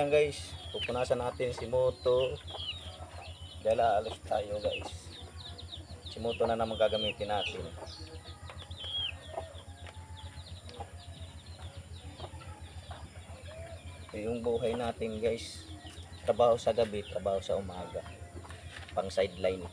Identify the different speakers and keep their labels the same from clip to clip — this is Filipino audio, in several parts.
Speaker 1: yan guys, pupunasan natin si moto dahil aalis tayo guys. Si moto na naman gagamitin natin. Yung buhay natin guys, trabaho sa gabi, trabaho sa umaga, pang sideline.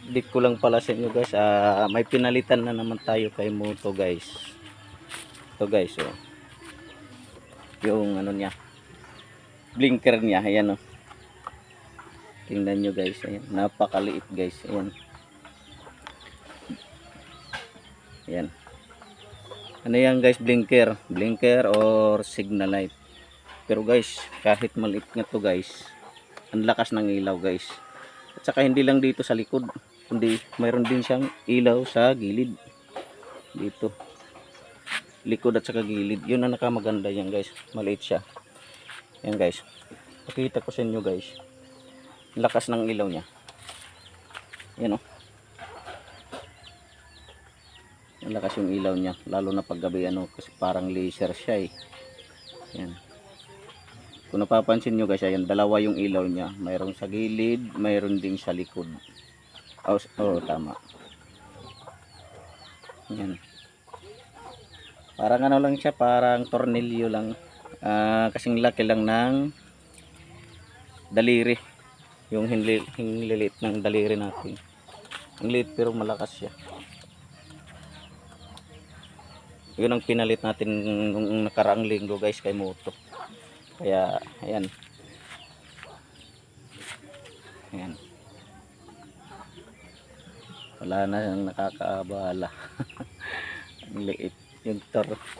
Speaker 1: Update ko lang pala sa inyo guys, may pinalitan na naman tayo kay moto guys. Ito guys, oh. Yung ano niya, blinker niya, ayan oh. Tingnan nyo guys, ayan. Napakaliit guys, ayan. Ayan. Ano yan guys, blinker or signal light. Pero guys, kahit maliit nga to guys, ang lakas ng ilaw guys. At saka hindi lang dito sa likod, kundi mayroon din siyang ilaw sa gilid. Dito. Likod at saka gilid. Yun ang nakamaganda yan guys. Maliit siya. Yan guys. Pakita ko sa inyo guys. Lakas ng ilaw niya. Yan o. Ang lakas yung ilaw niya. Lalo na pag gabi ano. Kasi parang laser siya eh. Yan. Kung napapansin nyo guys. Ayan. Dalawa yung ilaw niya. Mayroon sa gilid. Mayroon din sa likod. Oh tama. Yan. Parang ano lang siya. Parang tornilyo lang. Kasing laki lang ng daliri. Yung hinlilit ng daliri natin. Ang liit pero malakas siya. Yun ang pinalit natin nung nakaraang linggo guys kay Moto. Kaya ayan. Ayan. Wala na siyang nakakaabala. Ang liit. Yung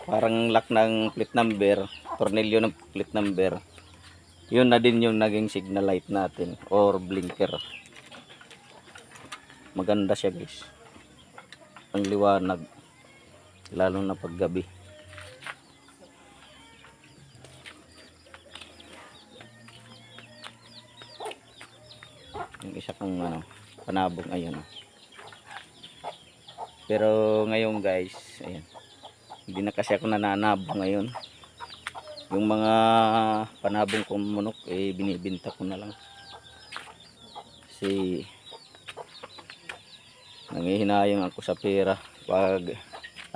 Speaker 1: parang lock ng plate number. Tornilyo ng plate number. Yun na din yung naging signal light natin or blinker. Maganda siya guys. Ang liwanag. Lalo na pag gabi. Yung isa kong panabong ayun. Pero ngayon guys, ayan. Hindi na kasi ako nananabong ngayon. Yung mga panabong kong manok binibenta ko na lang. Kasi nangihinayang ako sa pera pag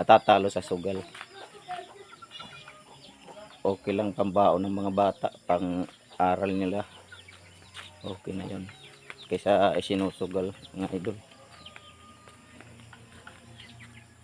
Speaker 1: natatalo sa sugal. Okay lang pambaon ng mga bata, pang aral nila. Okay na yun. Kaysa sinusugal mga idol.